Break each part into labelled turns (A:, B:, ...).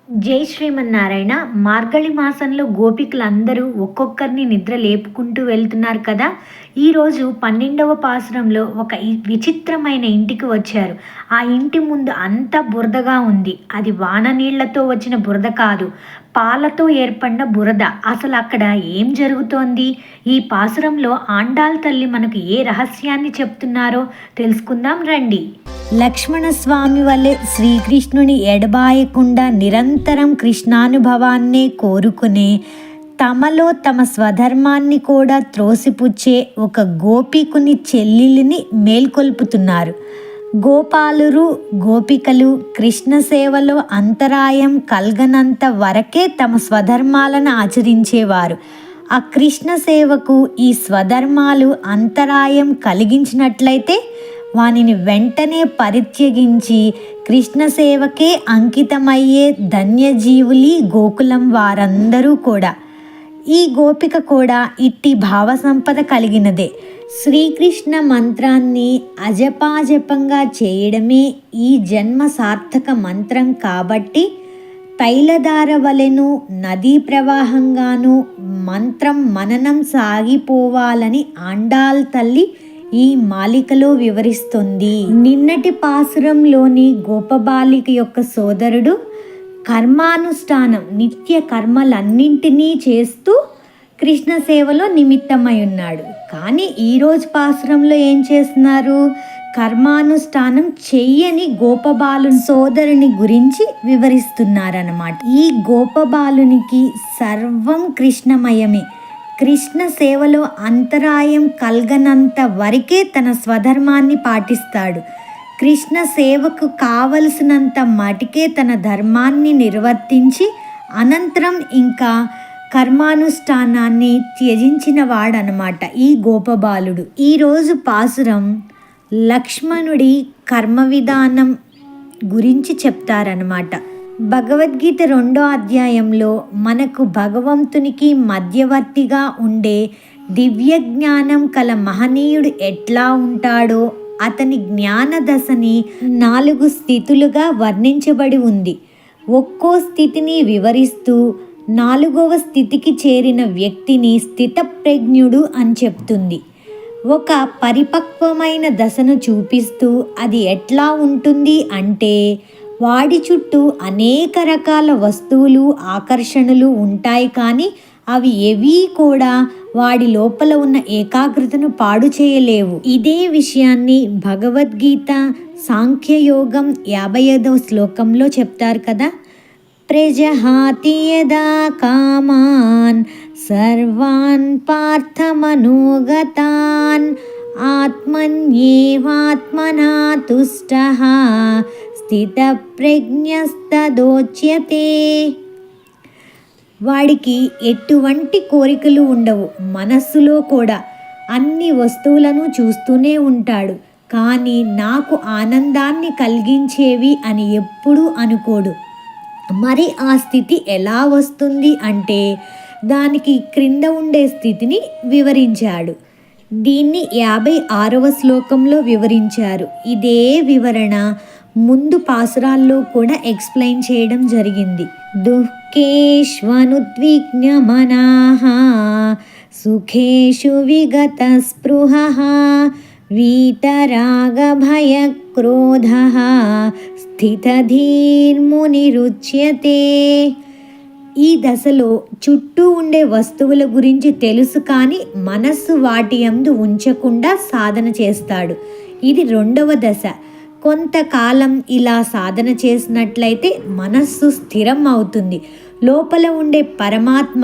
A: జై శ్రీమన్నారాయణ. మార్గళి మాసంలో గోపికలందరూ ఒక్కొక్కరిని నిద్ర లేపుకుంటూ వెళ్తున్నారు కదా! ఈరోజు 12వ పాసురంలో ఒక విచిత్రమైన ఇంటికి వచ్చారు. ఆ ఇంటి ముందు అంతా బురదగా ఉంది. అది వాన నీళ్లతో వచ్చిన బురద కాదు, పాలతో ఏర్పడిన బురద. అసలు అక్కడ ఏం జరుగుతోంది? ఈ పాసురంలో ఆండాళ్ తల్లి మనకు ఏ రహస్యాన్ని చెప్తున్నారో తెలుసుకుందాం రండి. లక్ష్మణస్వామి వలె శ్రీకృష్ణుని ఎడబాయకుండా నిరంతరం కృష్ణానుభవాన్నే కోరుకునే, తమలో తమ స్వధర్మాన్ని కూడా త్రోసిపుచ్చే ఒక గోపికుని చెల్లెలిని మేల్కొల్పుతున్నారు. గోపాలురు గోపికలు కృష్ణ సేవలో అంతరాయం కల్గనంత వరకే తమ స్వధర్మాలను ఆచరించేవారు. ఆ కృష్ణ సేవకు ఈ స్వధర్మాలు అంతరాయం కలిగించినట్లయితే వానిని వెంటనే పరిత్యజించి కృష్ణ సేవకే అంకితమయ్యే ధన్యజీవులి గోకులం వారందరూ కూడా. ఈ గోపిక కూడా ఇట్టి భావసంపద కలిగినదే. శ్రీకృష్ణ మంత్రాన్ని అజపాజపంగా చేయడమే ఈ జన్మ సార్థక మంత్రం కాబట్టి తైలధార వలెను నదీ ప్రవాహంగాను మంత్రం మననం సాగిపోవాలని ఆండాళ్ తల్లి ఈ మాలికలో వివరిస్తుంది. నిన్నటి పాసురంలోని గోపబాలిక యొక్క సోదరుడు కర్మానుష్ఠానం నిత్య కర్మలన్నింటినీ చేస్తూ కృష్ణ సేవలో నిమిత్తమై ఉన్నాడు. కానీ ఈరోజు పాసురంలో ఏం చేస్తున్నారు? కర్మానుష్ఠానం చెయ్యని గోపబాలు సోదరుని గురించి వివరిస్తున్నారన్నమాట. ఈ గోపబాలునికి సర్వం కృష్ణమయమే. కృష్ణ సేవలో అంతరాయం కల్గనంత వరకే తన స్వధర్మాన్ని పాటిస్తాడు. కృష్ణ సేవకు కావలసినంత మటుకే తన ధర్మాన్ని నిర్వర్తించి అనంతరం ఇంకా కర్మానుష్ఠానాన్ని త్యజించిన వాడనమాట ఈ గోపబాలుడు. ఈరోజు పాసురం లక్ష్మణుడి కర్మ విధానం గురించి చెప్తారనమాట. భగవద్గీత 2వ అధ్యాయంలో మనకు భగవంతునికి మధ్యవర్తిగా ఉండే దివ్య జ్ఞానం కల మహనీయుడు ఎట్లా ఉంటాడో అతని జ్ఞాన దశని 4 స్థితులుగా వర్ణించబడి ఉంది. ఒక్కో స్థితిని వివరిస్తూ 4వ స్థితికి చేరిన వ్యక్తిని స్థితప్రజ్ఞుడు అని చెప్తుంది. ఒక పరిపక్వమైన దశను చూపిస్తూ అది ఎట్లా ఉంటుంది అంటే వాడి చుట్టూ అనేక రకాల వస్తువులు ఆకర్షణలు ఉంటాయి, కానీ అవి ఏవీ కూడా వాడి లోపల ఉన్న ఏకాగ్రతను పాడు చేయలేవు. ఇదే విషయాన్ని భగవద్గీత సాంఖ్యయోగం 55వ శ్లోకంలో చెప్తారు కదా. ప్రజహాతి యదా కామాన్ సర్వాన్ పార్థమనోగతాన్ ఆత్మన్యేవాత్మనా తుష్టః స్థితప్రజ్ఞస్తదోచ్యతే. వాడికి ఎటువంటి కోరికలు ఉండవు. మనస్సులో కూడా అన్ని వస్తువులను చూస్తూనే ఉంటాడు, కానీ నాకు ఆనందాన్ని కలిగించేవి అని ఎప్పుడూ అనుకోడు. మరి ఆ స్థితి ఎలా వస్తుంది అంటే దానికి క్రింద ఉండే స్థితిని వివరించాడు. దీన్ని 56వ శ్లోకంలో వివరించారు. ఇదే వివరణ ముందు పాసురాల్లో కూడా ఎక్స్ప్లెయిన్ చేయడం జరిగింది. దుఃఖేష్వనుద్విగ్నమనాః సుఖేషు విగత స్పృహః వీతరాగభయక్రోధః స్థితధీర్మునిరుచ్యతే. ఈ దశలో చుట్టూ ఉండే వస్తువుల గురించి తెలుసు, కానీ మనస్సు వాటి యందు ఉంచకుండా సాధన చేస్తాడు. ఇది 2వ దశ. కొంతకాలం ఇలా సాధన చేసినట్లయితే మనస్సు స్థిరం అవుతుంది. లోపల ఉండే పరమాత్మ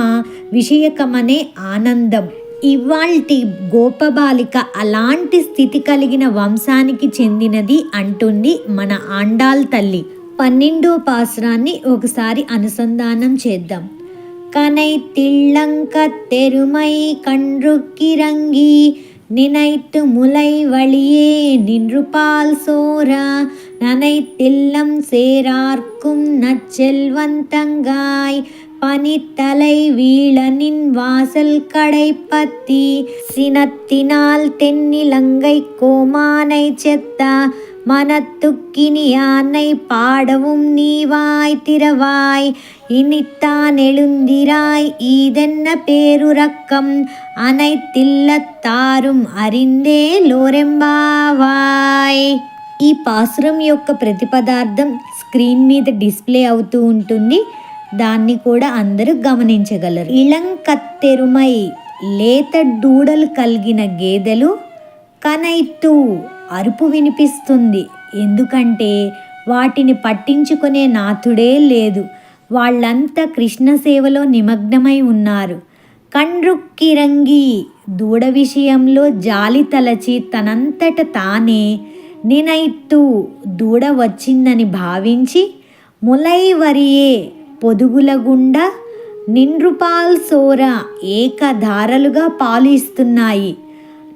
A: విషయకమనే ఆనందం. ఇవాల్టి గోపబాలిక అలాంటి స్థితి కలిగిన వంశానికి చెందినది అంటుంది మన ఆండాళ్ తల్లి. 12వ పాసురాన్ని ఒకసారి అనుసంధానం చేద్దాం. కనై తిళ్ళంక తెరుమై కండ్రుక్కిరంగి நினைத்து முலை வழியே நின்று பால் சோரா நனைத்தில்லம் சேரார்க்கும் நச்செல்வந்தங்காய் பனித்தலை வீழனின் வாசல் கடைப்பத்தி சினத்தினால் தென்னிலங்கை கோமானை செத்த மனத்துக்கினி யானை பாடவும் நீவாய் திறவாய் இனித்தான் எழுந்திராய் ஈதென்ன பேருறக்கம் அனைத்தில்லத்தாரும் அறிந்தே లోరెంబావాయ్. ఈ పాసురం యొక్క ప్రతిపదార్థం స్క్రీన్ మీద డిస్ప్లే అవుతూ ఉంటుంది. దాన్ని కూడా అందరూ గమనించగలరు. ఇళంకత్తెరుమై లేత దూడలు కలిగిన గేదెలు కనైతూ అరుపు వినిపిస్తుంది. ఎందుకంటే వాటిని పట్టించుకునే నాథుడే లేదు. వాళ్ళంతా కృష్ణ సేవలో నిమగ్నమై ఉన్నారు. కండ్రుక్కిరంగి దూడ విషయంలో జాలి తలచి తనంతట తానే నినైత్తు దూడ వచ్చిందని భావించి ములైవరియే పొదుగుల గుండా నిండ్రుపాల్ సోర ఏకధారలుగా పాలు ఇస్తున్నాయి.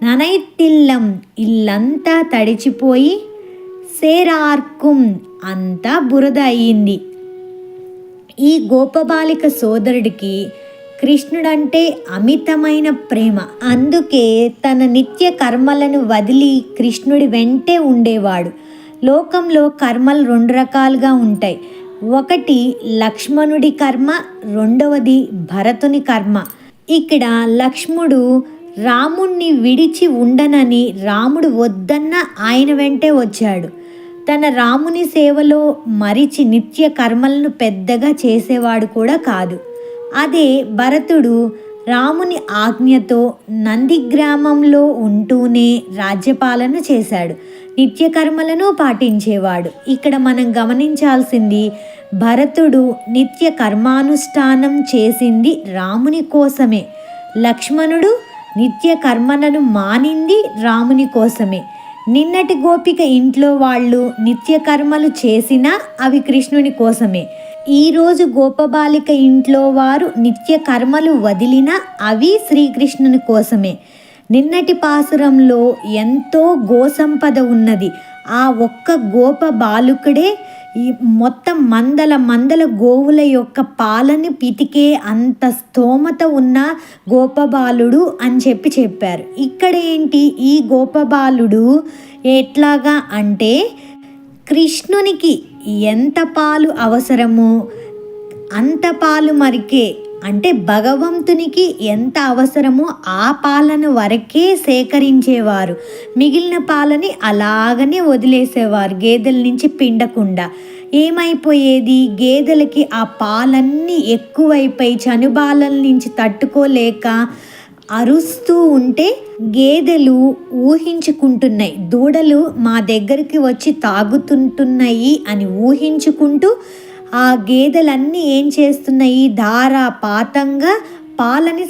A: ననైత్తిల్లం ఇల్లంతా తడిచిపోయి సేరార్కుం అంతా బురద అయ్యింది. ఈ గోపబాలిక సోదరుడికి కృష్ణుడంటే అమితమైన ప్రేమ. అందుకే తన నిత్య కర్మలను వదిలి కృష్ణుడి వెంటే ఉండేవాడు. లోకంలో కర్మలు 2 రకాలుగా ఉంటాయి. ఒకటి లక్ష్మణుడి కర్మ, రెండవది భరతుని కర్మ. ఇక్కడ లక్ష్ముడు రాముణ్ణి విడిచి ఉండనని రాముడు వద్దన్న ఆయన వెంటే వచ్చాడు. తన రాముని సేవలో మరిచి నిత్య కర్మలను పెద్దగా చేసేవాడు కూడా కాదు. అదే భరతుడు రాముని ఆజ్ఞతో నందిగ్రామంలో ఉంటూనే రాజ్యపాలన చేశాడు. నిత్యకర్మలను పాటించేవాడు. ఇక్కడ మనం గమనించాల్సింది, భరతుడు నిత్య కర్మానుష్ఠానం చేసింది రాముని కోసమే. లక్ష్మణుడు నిత్య కర్మలను మానింది రాముని కోసమే. నిన్నటి గోపిక ఇంట్లో వాళ్ళు నిత్య కర్మలు చేసినా అవి కృష్ణుని కోసమే. ఈరోజు గోపబాలిక ఇంట్లో వారు నిత్య కర్మలు వదిలినా అవి శ్రీకృష్ణుని కోసమే. నిన్నటి పాసురంలో ఎంతో గోసంపద ఉన్నది. ఆ ఒక్క గోప బాలుకుడే ఈ మొత్తం మందల గోవుల యొక్క పాలని పితికే అంత స్తోమత ఉన్న గోపబాలుడు అని చెప్పారు. ఇక్కడ ఏంటి, ఈ గోపబాలుడు ఎట్లాగా అంటే కృష్ణునికి ఎంత పాలు అవసరమో అంత పాలు మరికే, అంటే భగవంతునికి ఎంత అవసరమో ఆ పాలను వరకే సేకరించేవారు. మిగిలిన పాలని అలాగనే వదిలేసేవారు గేదెల నుంచి పిండకుండా. ఏమైపోయేది, గేదెలకి ఆ పాలన్నీ ఎక్కువైపోయి చనుబాలల నుంచి తట్టుకోలేక అరుస్తూ ఉంటే గేదెలు ఊహించుకుంటున్నాయి, దూడలు మా దగ్గరికి వచ్చి తాగుతుంటున్నాయి అని ఊహించుకుంటూ ఆ గేదెలన్నీ ఏం చేస్తున్నాయి, ధారాపాతంగా పాలని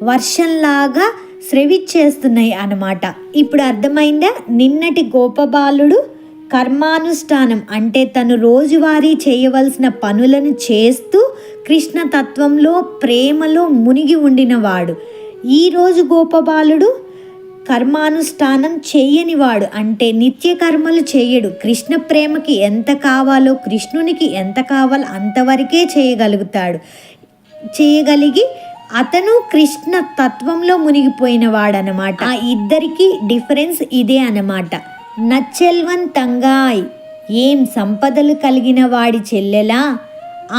A: వర్షంలాగా స్రవిచ్చేస్తున్నాయి అన్నమాట. ఇప్పుడు అర్థమైందా, నిన్నటి గోపబాలుడు కర్మానుష్ఠానం అంటే తను రోజువారీ చేయవలసిన పనులను చేస్తూ కృష్ణతత్వంలో ప్రేమలో మునిగి ఉండినవాడు. ఈరోజు గోపబాలుడు కర్మానుష్ఠానం చేయనివాడు, అంటే నిత్య కర్మలు చేయడు. కృష్ణ ప్రేమకి ఎంత కావాలో, కృష్ణునికి ఎంత కావాలో అంతవరకే చేయగలిగి అతను కృష్ణ తత్వంలో మునిగిపోయిన వాడనమాట. ఆ ఇద్దరికి డిఫరెన్స్ ఇదే అన్నమాట. నచ్చెల్వన్ తంగాయ్, ఏం సంపదలు కలిగిన వాడి చెల్లెలా,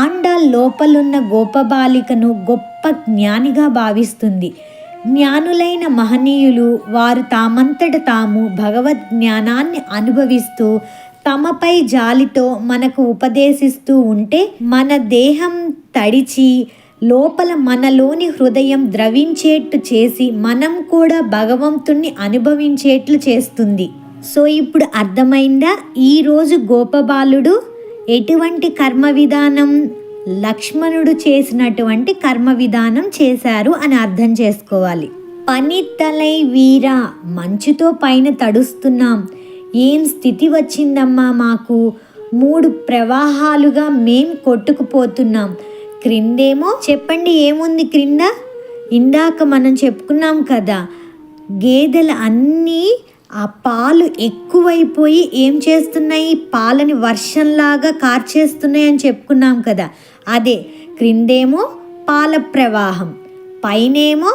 A: ఆండాల్ లోపలున్న గోపబాలికను గొప్ప జ్ఞానిగా భావిస్తుంది. జ్ఞానులైన మహనీయులు వారు తామంతట తాము భగవద్ జ్ఞానాన్ని అనుభవిస్తూ తమపై జాలితో మనకు ఉపదేశిస్తూ ఉంటే మన దేహం తడిచి లోపల మనలోని హృదయం ద్రవించేట్టు చేసి మనం కూడా భగవంతుణ్ణి అనుభవించేట్లు చేస్తుంది. సో ఇప్పుడు అర్థమైందా, ఈరోజు గోపబాలుడు ఎటువంటి కర్మ విధానం, లక్ష్మణుడు చేసినటువంటి కర్మ విధానం చేశారు అని అర్థం చేసుకోవాలి. పని తలై వీరా, మంచుతో పైన తడుస్తున్నాం, ఏం స్థితి వచ్చిందమ్మా మాకు, 3 ప్రవాహాలుగా మేం కొట్టుకుపోతున్నాం. క్రిందేమో చెప్పండి ఏముంది క్రింద, ఇందాక మనం చెప్పుకున్నాం కదా, గేదెలు అన్నీ ఆ పాలు ఎక్కువైపోయి ఏం చేస్తున్నాయి, పాలని వర్షంలాగా కార్చేస్తున్నాయి అని చెప్పుకున్నాం కదా. అదే క్రిందేమో పాల ప్రవాహం, పైనేమో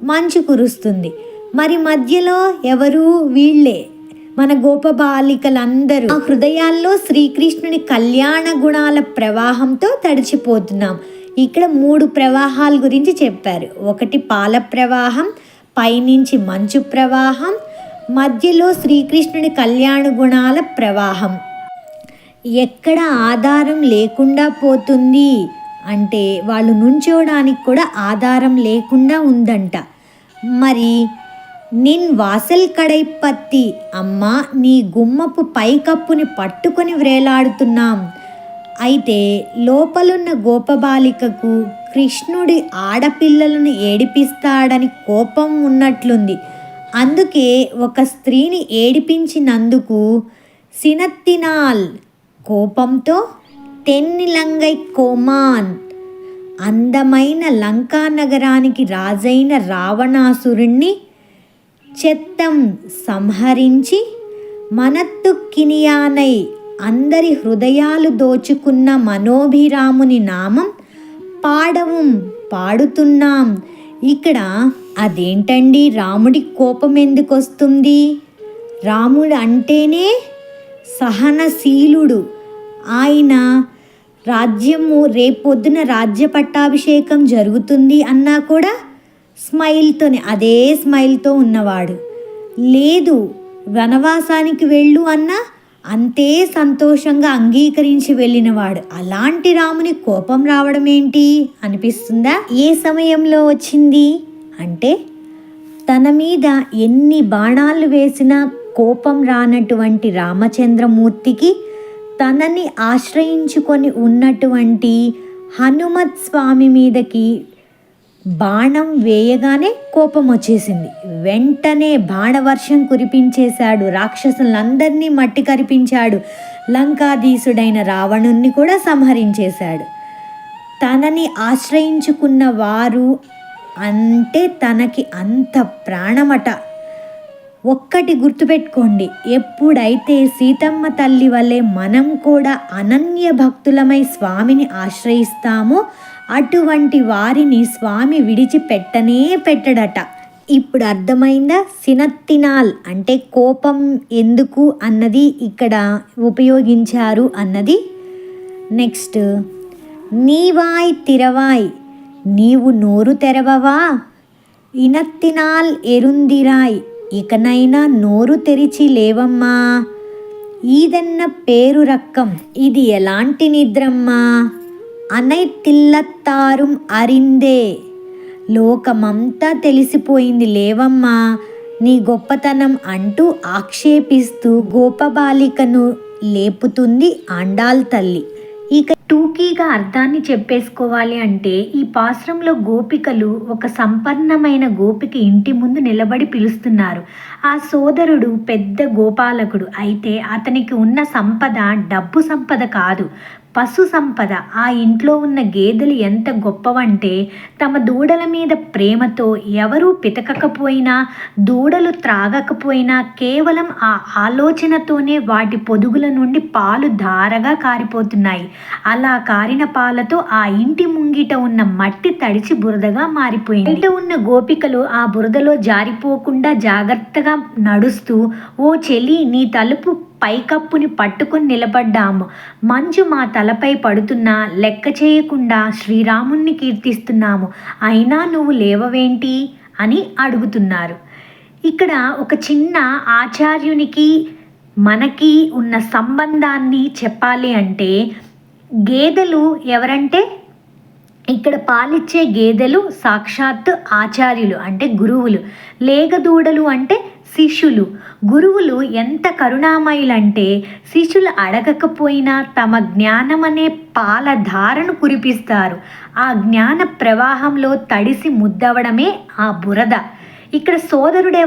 A: మంచు కురుస్తుంది. మరి మధ్యలో ఎవరు, వీళ్ళే మన గోపబాలికలందరూ ఆ హృదయాల్లో శ్రీకృష్ణుని కళ్యాణ గుణాల ప్రవాహంతో తడిచిపోతున్నాం. ఇక్కడ 3 ప్రవాహాల గురించి చెప్పారు. ఒకటి పాల ప్రవాహం, పైనుంచి మంచు ప్రవాహం, మధ్యలో శ్రీకృష్ణుని కళ్యాణ గుణాల ప్రవాహం. ఎక్కడ ఆధారం లేకుండా పోతుంది అంటే వాళ్ళు నుంచోడానికి కూడా ఆధారం లేకుండా ఉందంట. మరి నిన్ వాసల్ కడైపత్తి అమ్మ, నీ గుమ్మపు పైకప్పుని పట్టుకొని వ్రేలాడుతున్నాం. అయితే లోపలున్న గోపబాలికకు కృష్ణుడి ఆడపిల్లలను ఏడిపిస్తాడని కోపం ఉన్నట్లుంది. అందుకే ఒక స్త్రీని ఏడిపించినందుకు సినత్తినాల్ కోపంతో తెన్నిలంగై కోమాన్, అందమైన లంకా నగరానికి రాజైన రావణాసురుణ్ణి చెత్తం సంహరించి మనత్తు కినియానై, అందరి హృదయాలు దోచుకున్న మనోభిరాముని నామం పాడుతున్నాం. ఇక్కడ అదేంటండి, రాముడి కోపం ఎందుకు వస్తుంది? రాముడు అంటేనే సహనశీలుడు. ఆయన రాజ్యము రేపొద్దున రాజ్య పట్టాభిషేకం జరుగుతుంది అన్నా కూడా స్మైల్తోనే, అదే స్మైల్తో ఉన్నవాడు. లేదు వనవాసానికి వెళ్ళు అన్నా అంతే సంతోషంగా అంగీకరించి వెళ్ళినవాడు. అలాంటి రాముని కోపం రావడం ఏంటి అనిపిస్తుందా? ఏ సమయంలో వచ్చింది అంటే, తన మీద ఎన్ని బాణాలు వేసినా కోపం రానటువంటి రామచంద్రమూర్తికి తనని ఆశ్రయించుకొని ఉన్నటువంటి హనుమత్ స్వామి మీదకి బాణం వేయగానే కోపం వచ్చేసింది. వెంటనే బాణవర్షం కురిపించేశాడు, రాక్షసులందరినీ మట్టి కరిపించాడు, లంకాధీసుడైన రావణుణ్ణి కూడా సంహరించేశాడు. తనని ఆశ్రయించుకున్న వారు అంటే తనకి అంత ప్రాణమట. ఒక్కటి గుర్తుపెట్టుకోండి, ఎప్పుడైతే సీతమ్మ తల్లి వల్లే మనం కూడా అనన్య భక్తులమై స్వామిని ఆశ్రయిస్తామో అటువంటి వారిని స్వామి విడిచిపెట్టనే పెట్టడట. ఇప్పుడు అర్థమైందా? సినత్తినాల్ అంటే కోపం ఎందుకు అన్నది ఇక్కడ ఉపయోగించారు అన్నది. నెక్స్ట్, నీవాయ్ తిరవాయ్, నీవు నోరు తెరవవా, ఇనత్తినాల్ ఎరుందిరాయ్, ఇకనైనా నోరు తెరిచి లేవమ్మా, ఈదన్న పేరు రక్కం, ఇది ఎలాంటి నిద్రమ్మా, అనైతిల్లత్తారుం అరిందే, లోకమంతా తెలిసిపోయింది లేవమ్మా నీ గొప్పతనం అంటూ ఆక్షేపిస్తూ గోపబాలికను లేపుతుంది ఆండాల్ తల్లి. ఇక టూకీగా అర్థాన్ని చెప్పేసుకోవాలి అంటే, ఈ పాశ్రంలో గోపికలు ఒక సంపన్నమైన గోపిక ఇంటి ముందు నిలబడి పిలుస్తున్నారు. ఆ సోదరుడు పెద్ద గోపాలకుడు. అయితే అతనికి ఉన్న సంపద డబ్బు సంపద కాదు, పశు సంపద. ఆ ఇంట్లో ఉన్న గేదెలు ఎంత గొప్పవంటే, తమ దూడల మీద ప్రేమతో ఎవరూ పితకకపోయినా, దూడలు త్రాగకపోయినా, కేవలం ఆ ఆలోచనతోనే వాటి పొదుగుల నుండి పాలు ధారగా కారిపోతున్నాయి. అలా కారిన పాలతో ఆ ఇంటి ముంగిట ఉన్న మట్టి తడిచి బురదగా మారిపోయింది. బయట ఉన్న గోపికలు ఆ బురదలో జారిపోకుండా జాగ్రత్తగా నడుస్తూ, ఓ చెలి, నీ తలుపు పైకప్పుని పట్టుకొని నిలబడ్డాము, మంచు మా తలపై పడుతున్నా లెక్క చేయకుండా శ్రీరాముణ్ణి కీర్తిస్తున్నాము, అయినా నువ్వు లేవవేంటి అని అడుగుతున్నారు. ఇక్కడ ఒక చిన్న ఆచార్యునికి మనకి ఉన్న సంబంధాన్ని చెప్పాలి అంటే, గేదెలు ఎవరంటే, ఇక్కడ పాలిచ్చే గేదెలు సాక్షాత్ ఆచార్యులు అంటే గురువులు, లేగదూడలు అంటే శిష్యులు. గురువులు ఎంత కరుణామయులంటే, శిష్యులు అడగకపోయినా తమ జ్ఞానమనే పాలధారను కురిపిస్తారు. ఆ జ్ఞాన ప్రవాహంలో తడిసి ముద్దవడమే ఆ బురద. ఇక్కడ సోదరుడు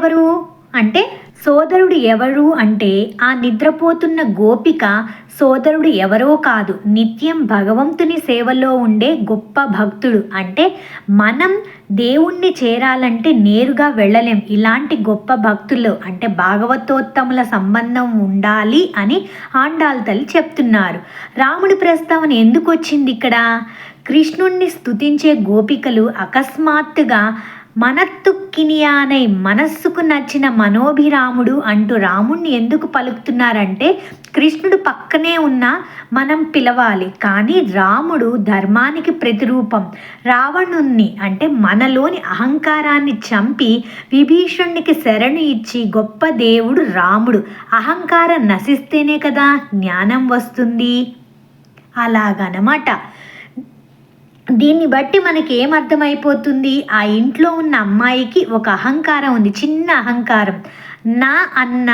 A: ఎవరు అంటే ఆ నిద్రపోతున్న గోపిక సోదరుడు ఎవరో కాదు, నిత్యం భగవంతుని సేవలో ఉండే గొప్ప భక్తుడు. అంటే మనం దేవుణ్ణి చేరాలంటే నేరుగా వెళ్ళలేం, ఇలాంటి గొప్ప భక్తులు అంటే భాగవతోత్తముల సంబంధం ఉండాలి అని ఆండాల్ తల్లి చెప్తున్నారు. రాముడి ప్రస్తావన ఎందుకు వచ్చింది ఇక్కడ? కృష్ణుణ్ణి స్తుతించే గోపికలు అకస్మాత్తుగా మనత్తుక్కినియానై మనస్సుకు నచ్చిన మనోభిరాముడు అంటూ రాముణ్ణి ఎందుకు పలుకుతున్నారంటే కృష్ణుడు పక్కనే ఉన్నా మనం పిలవాలి. కానీ రాముడు ధర్మానికి ప్రతిరూపం. రావణుణ్ణి అంటే మనలోని అహంకారాన్ని చంపి విభీషణునికి శరణు ఇచ్చి గొప్ప దేవుడు రాముడు. అహంకారం నశిస్తేనే కదా జ్ఞానం వస్తుంది. అలాగనమాట. దీన్ని బట్టి మనకి ఏమర్థమైపోతుంది? ఆ ఇంట్లో ఉన్న అమ్మాయికి ఒక అహంకారం ఉంది, చిన్న అహంకారం. నా అన్న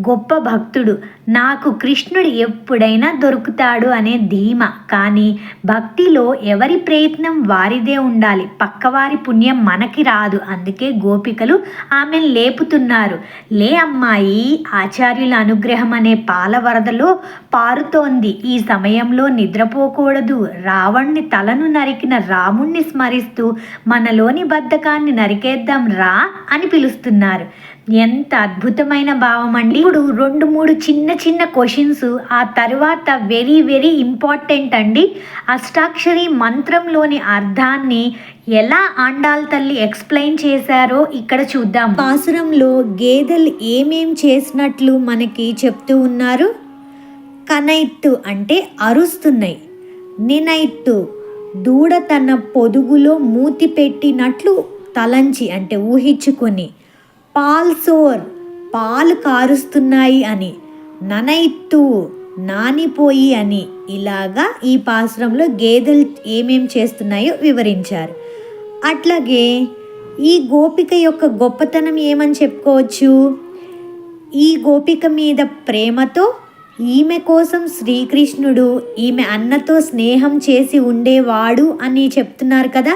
A: గొప్ప భక్తుడు, నాకు కృష్ణుడు ఎప్పుడైనా దొరుకుతాడు అనే ధీమ. కానీ భక్తిలో ఎవరి ప్రయత్నం వారిదే ఉండాలి, పక్కవారి పుణ్యం మనకి రాదు. అందుకే గోపికలు ఆమెను లేపుతున్నారు. లే అమ్మాయి, ఆచార్యుల అనుగ్రహం అనే పాల వరదలో పారుతోంది. ఈ సమయంలో నిద్రపోకూడదు. రావణ్ణి తలను నరికిన రాముణ్ణి స్మరిస్తూ మనలోని బద్ధకాన్ని నరికేద్దాం రా అని పిలుస్తున్నారు. ఎంత అద్భుతమైన భావం అండి. ఇప్పుడు 2-3 చిన్న చిన్న క్వశ్చన్స్, ఆ తర్వాత వెరీ వెరీ ఇంపార్టెంట్ అండి. అష్టాక్షరి మంత్రంలోని అర్థాన్ని ఎలా ఆండాల్ తల్లి ఎక్స్ప్లెయిన్ చేశారో ఇక్కడ చూద్దాం. పాసురంలో గేదెలు ఏమేం చేసినట్లు మనకి చెప్తూ ఉన్నారు. కనైత్తు అంటే అరుస్తున్నాయి. నినైత్తు దూడ తన పొదుగులో మూతి పెట్టినట్లు తలంచి అంటే ఊహించుకొని. పాల్సోర్ పాలు కారుస్తున్నాయి అని. ననైత్తు నానిపోయి అని. ఇలాగా ఈ పాసురంలో గేదెలు ఏమేం చేస్తున్నాయో వివరించారు. అట్లాగే ఈ గోపిక యొక్క గొప్పతనం ఏమని చెప్పుకోవచ్చు? ఈ గోపిక మీద ప్రేమతో ఈమె కోసం శ్రీకృష్ణుడు ఈమె అన్నతో స్నేహం చేసి ఉండేవాడు అని చెప్తున్నారు కదా.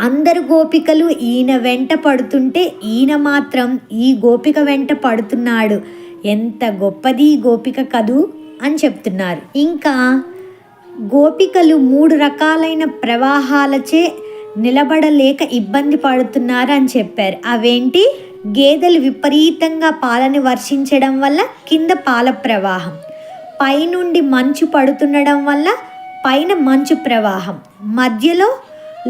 A: అందరు గోపికలు ఈయన వెంట పడుతుంటే ఈయన మాత్రం ఈ గోపిక వెంట పడుతున్నాడు. ఎంత గొప్పది ఈ గోపిక కదూ అని చెప్తున్నారు. ఇంకా గోపికలు 3 రకాలైన ప్రవాహాలచే నిలబడలేక ఇబ్బంది పడుతున్నారు అని చెప్పారు. అవేంటి? గేదెలు విపరీతంగా పాలని వర్షించడం వల్ల కింద పాల ప్రవాహం, పైనుండి మంచు పడుతుండడం వల్ల పైన మంచు ప్రవాహం, మధ్యలో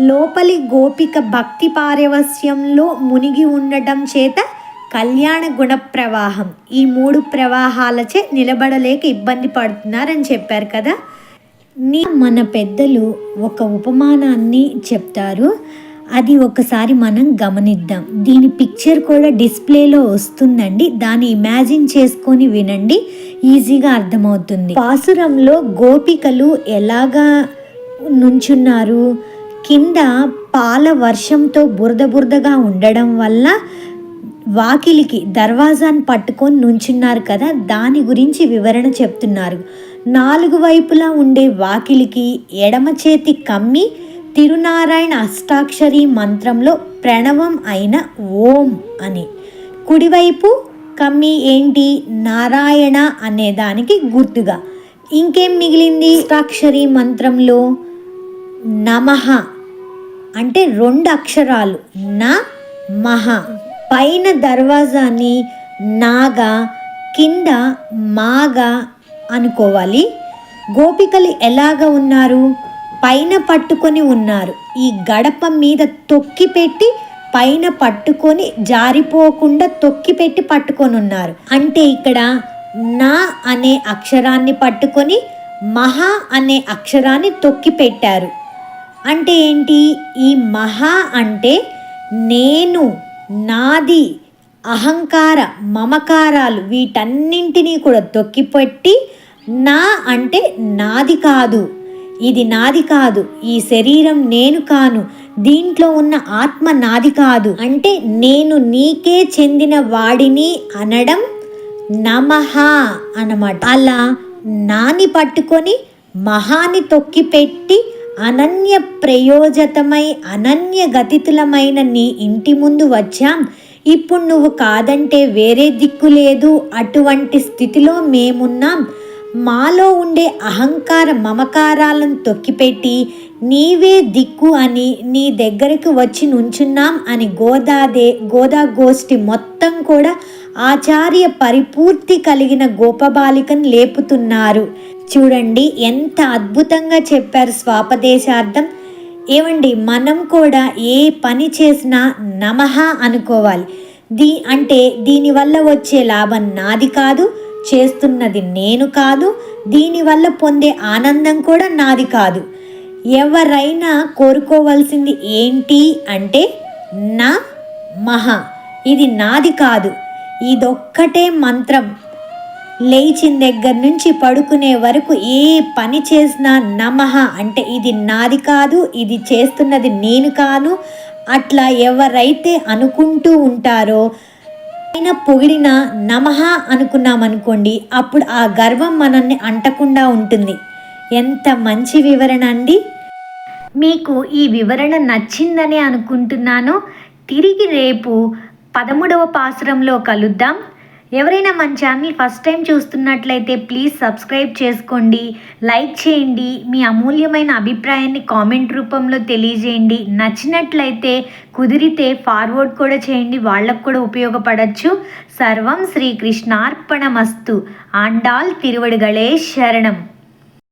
A: లోపలి గోపిక భక్తి పారవస్యంలో మునిగి ఉండటం చేత కళ్యాణ గుణ ప్రవాహం. ఈ 3 ప్రవాహాలచే నిలబడలేక ఇబ్బంది పడుతున్నారని చెప్పారు కదా. మన పెద్దలు ఒక ఉపమానాన్ని చెప్తారు, అది ఒకసారి మనం గమనిద్దాం. దీని పిక్చర్ కూడా డిస్ప్లేలో వస్తుందండి, దాన్ని ఇమాజిన్ చేసుకొని వినండి, ఈజీగా అర్థమవుతుంది. పాసురంలో గోపికలు ఎలాగా నుంచున్నారు? కింద పాల వర్షంతో బురదగా ఉండడం వల్ల వాకిలికి దర్వాజాను పట్టుకొని నుంచున్నారు కదా, దాని గురించి వివరణ చెప్తున్నారు. 4 వైపులా ఉండే వాకిలికి ఎడమ చేతి కమ్మి తిరునారాయణ అష్టాక్షరి మంత్రంలో ప్రణవం అయిన ఓం అని, కుడివైపు కమ్మి ఏంటి? నారాయణ అనే దానికి గుర్తుగా. ఇంకేం మిగిలింది? అష్టాక్షరి మంత్రంలో నమః అంటే 2 అక్షరాలు న మహ. పైన దర్వాజాని నాగా, కింద మాగా అనుకోవాలి. గోపికలు ఎలాగ ఉన్నారు? పైన పట్టుకొని ఉన్నారు. ఈ గడప మీద తొక్కి పెట్టి పైన పట్టుకొని జారిపోకుండా తొక్కి పెట్టి పట్టుకొని ఉన్నారు. అంటే ఇక్కడ నా అనే అక్షరాన్ని పట్టుకొని మహా అనే అక్షరాన్ని తొక్కి పెట్టారు. అంటే ఏంటి? ఈ మహా అంటే నేను, నాది, అహంకార మమకారాలు వీటన్నింటినీ కూడా తొక్కిపెట్టి, నా అంటే నాది కాదు, ఇది నాది కాదు, ఈ శరీరం నేను కాను, దీంట్లో ఉన్న ఆత్మ నాది కాదు అంటే నేను నీకే చెందిన వాడిని అనడం నమః అన్నమాట. అలా నాని పట్టుకొని మహాని తొక్కిపెట్టి అనన్య ప్రయోజతమై అనన్య గతితులమైన నీ ఇంటి ముందు వచ్చాం. ఇప్పుడు నువ్వు కాదంటే వేరే దిక్కు లేదు, అటువంటి స్థితిలో మేమున్నాం. మాలో ఉండే అహంకార మమకారాలను తొక్కిపెట్టి నీవే దిక్కు అని నీ దగ్గరకు వచ్చి నుంచున్నాం అని గోదా గోష్ఠి మొత్తం కూడా ఆచార్య పరిపూర్తి కలిగిన గోపబాలికను లేపుతున్నారు. చూడండి ఎంత అద్భుతంగా చెప్పారు స్వాపదేశార్థం. ఏవండి, మనం కూడా ఏ పని చేసినా నమః అనుకోవాలి. అంటే దీనివల్ల వచ్చే లాభం నాది కాదు, చేస్తున్నది నేను కాదు, దీనివల్ల పొందే ఆనందం కూడా నాది కాదు. ఎవరైనా కోరుకోవాల్సింది ఏంటి అంటే నా మహ, ఇది నాది కాదు. ఇదొక్కటే మంత్రం. లేచిన దగ్గర నుంచి పడుకునే వరకు ఏ పని చేసినా నమః అంటే ఇది నాది కాదు, ఇది చేస్తున్నది నేను కాను. అట్లా ఎవరైతే అనుకుంటూ ఉంటారో, ఆయన పొగిడిన నమః అనుకున్నామనుకోండి, అప్పుడు ఆ గర్వం మనల్ని అంటకుండా ఉంటుంది. ఎంత మంచి వివరణ అండి. మీకు ఈ వివరణ నచ్చిందని అనుకుంటున్నాను. తిరిగి రేపు 13వ పాసురంలో కలుద్దాం. ఎవరైనా మన ఛానల్ ఫస్ట్ టైం చూస్తున్నట్లయితే ప్లీజ్ సబ్స్క్రైబ్ చేసుకోండి, లైక్ చేయండి, మీ అమూల్యమైన అభిప్రాయాన్ని కామెంట్ రూపంలో తెలియజేయండి. నచ్చినట్లయితే కుదిరితే ఫార్వర్డ్ కూడా చేయండి, వాళ్ళకు కూడా ఉపయోగపడచ్చు. సర్వం శ్రీకృష్ణార్పణమస్తు. ఆండాల్ తిరువడుగళే శరణం.